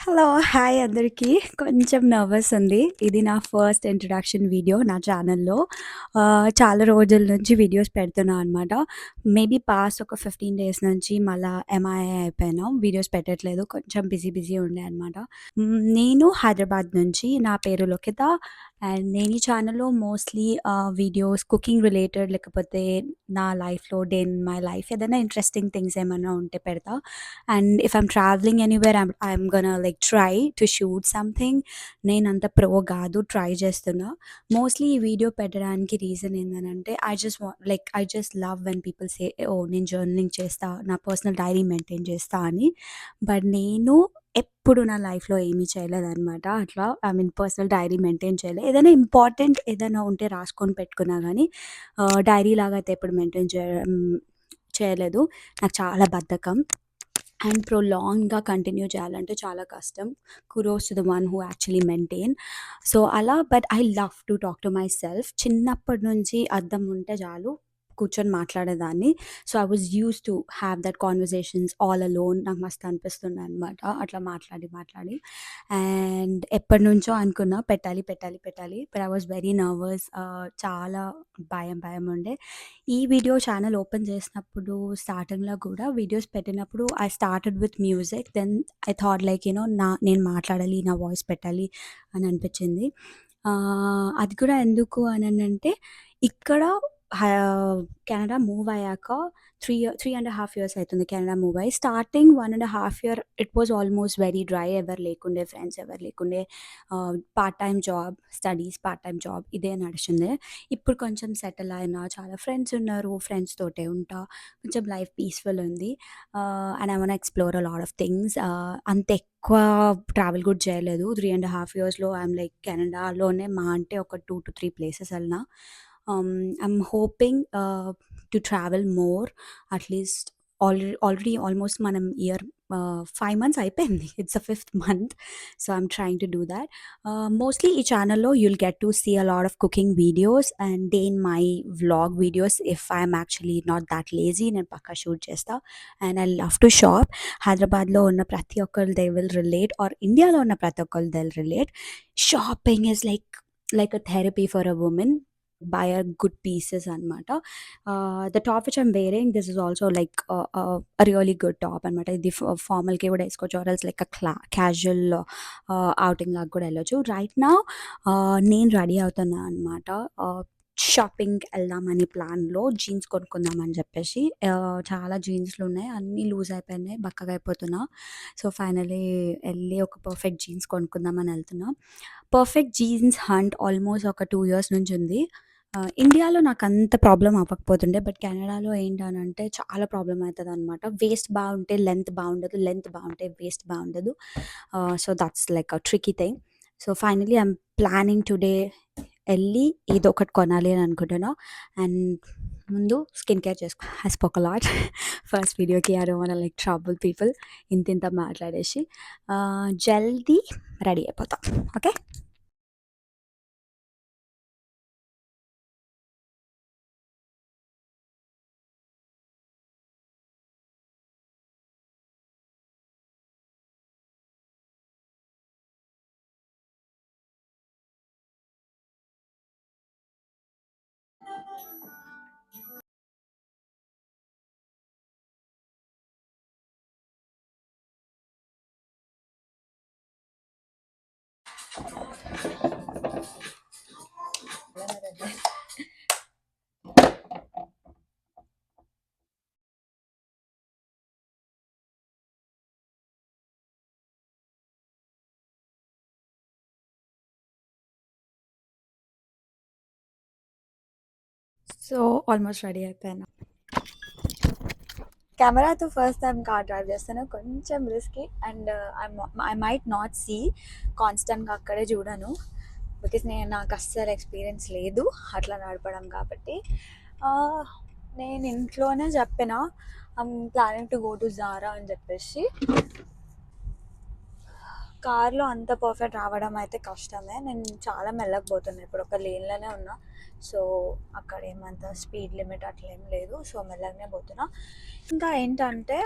Hello! Hi అందరికీ. కొంచెం nervous ఉంది. ఇది నా ఫస్ట్ ఇంట్రడక్షన్ వీడియో నా ఛానల్‌లో. చాలా రోజుల నుంచి వీడియోస్ పెడుతున్నా అనమాట. మేబీ పాస్ట్ ఒక 15 డేస్ నుంచి మళ్ళా ఎంఐఏ అయిపోయాను. వీడియోస్ పెట్టట్లేదు. కొంచెం బిజీ ఉండే అనమాట. నేను హైదరాబాద్ నుంచి. నా పేరు లోకిత. అండ్ నేను ఈ ఛానల్‌లో మోస్ట్‌లీ వీడియోస్ కుకింగ్ రిలేటెడ్ లేకపోతే నా లైఫ్‌లో డే ఇన్ మై లైఫ్ ఏదైనా ఇంట్రెస్టింగ్ థింగ్స్ ఏమన్నా ఉంటే పెడతా. And if I'm travelling anywhere I'm gonna like try to shoot something. నేనంత ప్రో కాదు. ట్రై చేస్తున్నా. మోస్ట్‌లీ ఈ వీడియో పెట్టడానికి రీజన్ ఏందనంటే I just love when people say oh! నేను జర్నలింగ్ చేస్తా. నా పర్సనల్ డైరీ మెయింటైన్ చేస్తా అని. బట్ నేను ఎప్పుడు నా లైఫ్‌లో ఏమీ చేయలేదనమాట. అట్లా I mean personal diary maintain చేయలే. ఏదైనా ఇంపార్టెంట్ ఏదైనా ఉంటే రాసుకొని పెట్టుకున్నా గానీ డైరీ లాగా అయితే ఎప్పుడు మెయింటైన్ చేయలేదు. నాకు చాలా బద్ధకం. అండ్ ప్రొలాంగ్‌గా కంటిన్యూ చేయాలంటే చాలా కష్టం. Kudos to the one who actually maintain. So, అలా but I love to talk to myself. చిన్నప్పటి నుంచి అద్దం ఉంటే చాలు కూర్చొని మాట్లాడేదాన్ని. So, I was used to have that conversations all alone. నాకు మస్తు అనిపిస్తుండే అనమాట. అట్లా మాట్లాడి. అండ్ ఎప్పటినుంచో అనుకున్నా పెట్టాలి. But I was very nervous. చాలా భయం ఉండే. ఈ వీడియో ఛానల్ ఓపెన్ చేసినప్పుడు స్టార్టింగ్‌లో గూడా వీడియోస్ పెట్టినప్పుడు I started with music. Then I thought like నేను మాట్లాడాలి, నా వాయిస్ పెట్టాలి అని అనిపించింది. అది కూడా ఎందుకు అననంటే ఇక్కడ హా కెనడా మూవ్ అయ్యాక 3.5 ఇయర్స్ అయితుంది కెనడా మూవ్ అయ్యి. Starting 1.5 year it was almost very dry. ఎవరు లేకుండే, ఫ్రెండ్స్ ఎవరు లేకుండే. Part time job, studies, part time job ఇదే నడిచింది. ఇప్పుడు కొంచెం సెటిల్ అయినా. చాలా ఫ్రెండ్స్ ఉన్నారు. ఫ్రెండ్స్ తోటే ఉంటా. కొంచెం లైఫ్ పీస్‌ఫుల్ ఉంది. And I want explore a lot of things. అంత ఎక్కువ ట్రావెల్ కూడా చేయలేదు. 3.5 ఇయర్స్‌లో ఐయామ్ లైక్ కెనడాలోనే మహా అంటే ఒక 2-3 ప్లేసెస్ ఎళ్ళినా. I'm hoping to travel more at least already almost మనం 5 మంత్స్ అయిపోయింది. It's the 5th month. So, I'm trying to do that. Mostly ఈ ఛానల్‌లో you'll get to see a lot of cooking videos and day in my vlog videos. If I'm actually not that lazy నేను పక్కా shoot చేస్తా. And I love to shop. హైదరాబాద్‌లో ఉన్న ప్రతి ఒక్కళ్ళు they will relate are ఇండియాలో ఉన్న ప్రతి ఒక్కళ్ళు they will relate. Shopping is like a therapy for a women. Buy a good pieces అనమాట. The top which I'm wearing this is also like a really good top అనమాట. ఇది ఫార్మల్‌కి కూడా ఏసుకోవచ్చు or else like casual outing లాగా కూడా ఎళ్ళొచ్చు. Right now నేను రెడీ అవుతున్నా అనమాట. షాపింగ్‌కి ఎళ్దామని ప్లాన్‌లో జీన్స్ కొనుక్కుందామని చెప్పేసి. చాలా జీన్స్‌లున్నాయి. అన్నీ లూజ్ అయిపోయినాయి. బక్కగా అయిపోతున్నా. సో, ఫైనల్లీ ఎళ్లి ఒక పర్ఫెక్ట్ జీన్స్ కొనుక్కుందామని ఎళ్తున్నా. పర్ఫెక్ట్ జీన్స్ హంట్ ఆల్మోస్ట్ ఒక 2 ఇయర్స్ నుంచి ఉంది. ఇండియాలో నాకంత ప్రాబ్లమ్ అవ్వకపోతుండే. బట్ కెనడాలో ఏంటనంటే చాలా ప్రాబ్లమ్ అయితదనమాట. వేస్ట్ బావుంటే లెంత్ బావుండదు. లెంత్ బావుంటే వేస్ట్ బావుండదు. So, that's like a tricky thing. So, finally I'm planning today ఎళ్లి ఏదో ఒకటి కొనాలి అని అనుకుంటున్నా. అండ్ ముందు skin care I spoke a lot. First వీడియోకి I don't want like trouble people. ఇంతింత మాట్లాడేసి జల్దీ రెడీ అయిపోతా. ఓకే. సో, ఆల్మోస్ట్ రెడీ అయిపోయాను. కెమెరాతో ఫస్ట్ టైం కార్ డ్రైవ్ చేస్తాను. కొంచెం risky and I might not see కాన్స్టెంట్‌గా అక్కడే చూడను. బికాజ్ నాకు అస్సలు ఎక్స్పీరియన్స్ లేదు అట్లా నడపడం కాబట్టి. నేను ఇంట్లోనే చెప్పిన I'm planning to go to Zara అని చెప్పేసి. కార్లో అంత పర్ఫెక్ట్ రావడం అయితే కష్టమే. నేను చాలా మెల్లగా పోతున్నా. ఇప్పుడు ఒక లేన్‌లోనే ఉన్నా. సో, అక్కడ ఏమంత స్పీడ్ లిమిట్ అట్లా ఏం లేదు. సో, మెల్లగానే పోతున్నా. ఇంకా ఏంటంటే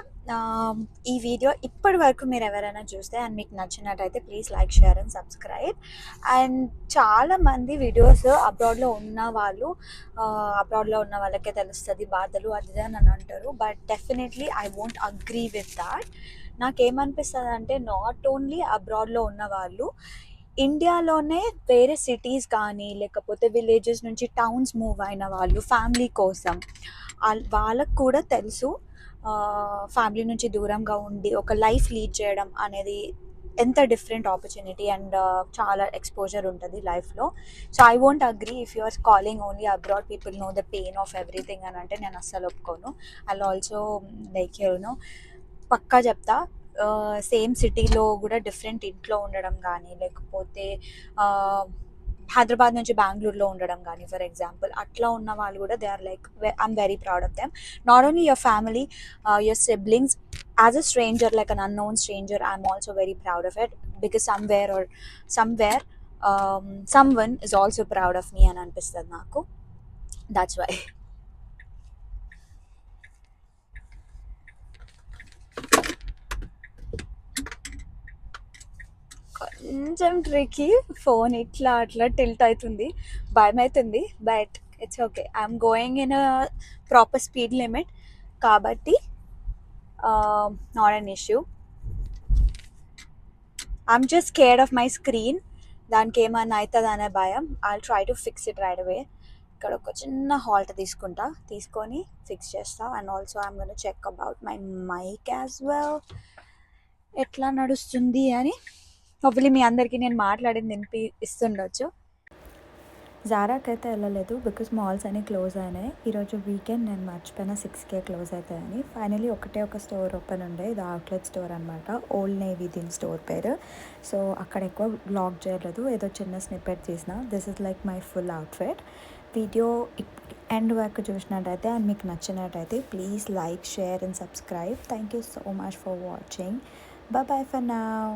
ఈ వీడియో ఇప్పటి వరకు మీరు ఎవరైనా చూస్తే అండ్ మీకు నచ్చినట్టయితే please like, share and subscribe. And చాలామంది వీడియోస్ అబ్రాడ్‌లో ఉన్న వాళ్ళకే తెలుస్తది బాధలు అది ఇది అని అంటారు. But definitely I won't agree with that. నాకేమనిపిస్తదంటే నాట్ ఓన్లీ అబ్రాడ్‌లో ఉన్నవాళ్ళు, ఇండియాలోనే వేరే సిటీస్ కానీ, లేకపోతే విలేజెస్ నుంచి టౌన్స్ మూవ్ అయిన వాళ్ళు ఫ్యామిలీ కోసం వాళ్ళకి కూడా తెలుసు ఫ్యామిలీ నుంచి దూరంగా ఉండి ఒక లైఫ్ లీడ్ చేయడం అనేది ఎంత డిఫరెంట్ ఆపర్చునిటీ అండ్ చాలా ఎక్స్పోజర్ ఉంటుంది లైఫ్లో. So I won't agree if you are calling only abroad people know the pain of everything అని అంటే నేను అస్సలు ఒప్పుకోను. ఐ ఆల్సో లైక్ పక్కా చెప్తా. సేమ్ సిటీలో కూడా డిఫరెంట్ ఇంట్లో ఉండడం కానీ, లేకపోతే హైదరాబాద్ నుంచి బెంగళూరులో ఉండడం కానీ ఫర్ ఎగ్జాంపుల్ అట్లా ఉన్న వాళ్ళు కూడా they are like I'm very proud of them. Not only your family, your siblings, as a stranger, like an unknown stranger, I'm also very proud of it because somewhere someone is also proud of me అని అనిపిస్తుంది నాకు. That's why. కొంచెం tricky, phone ఇట్లా అట్లా tilt అవుతుంది, భయం అవుతుంది. But it's okay, I'm going in a proper speed limit కాబట్టి not an issue. I'm just scared of my screen. దానికి ఏమన్నా అవుతుంది అనే భయం. I try to fix it right away. ఇక్కడ ఒక చిన్న హాల్ట్ తీసుకొని ఫిక్స్ చేస్తా. And also I'm gonna check about my mic as well, ఎట్లా నడుస్తుంది అని. హోప్ఫుల్లీ మీ అందరికీ నేను మాట్లాడింది ఇస్తుండొచ్చు. జారాకి అయితే వెళ్ళలేదు బికాస్ మాల్స్ అన్నీ క్లోజ్ అయినాయి. ఈరోజు వీకెండ్, నేను మర్చిపోయిన 6కే క్లోజ్ అవుతాయని. ఫైనలీ ఒక స్టోర్ ఓపెన్ ఉండే, ఇది అవుట్లెట్ స్టోర్ అనమాట, ఓల్డ్ నేవీ దీని స్టోర్ పేరు. సో అక్కడ ఎక్కువ బ్లాగ్ చేయలేదు, ఏదో చిన్న స్నిప్పెట్ తీసిన. This is like my full outfit. Video end వరకు చూసినట్టయితే అండ్ మీకు నచ్చినట్టయితే please like, share and subscribe. Thank you so much for watching. Bye bye for now.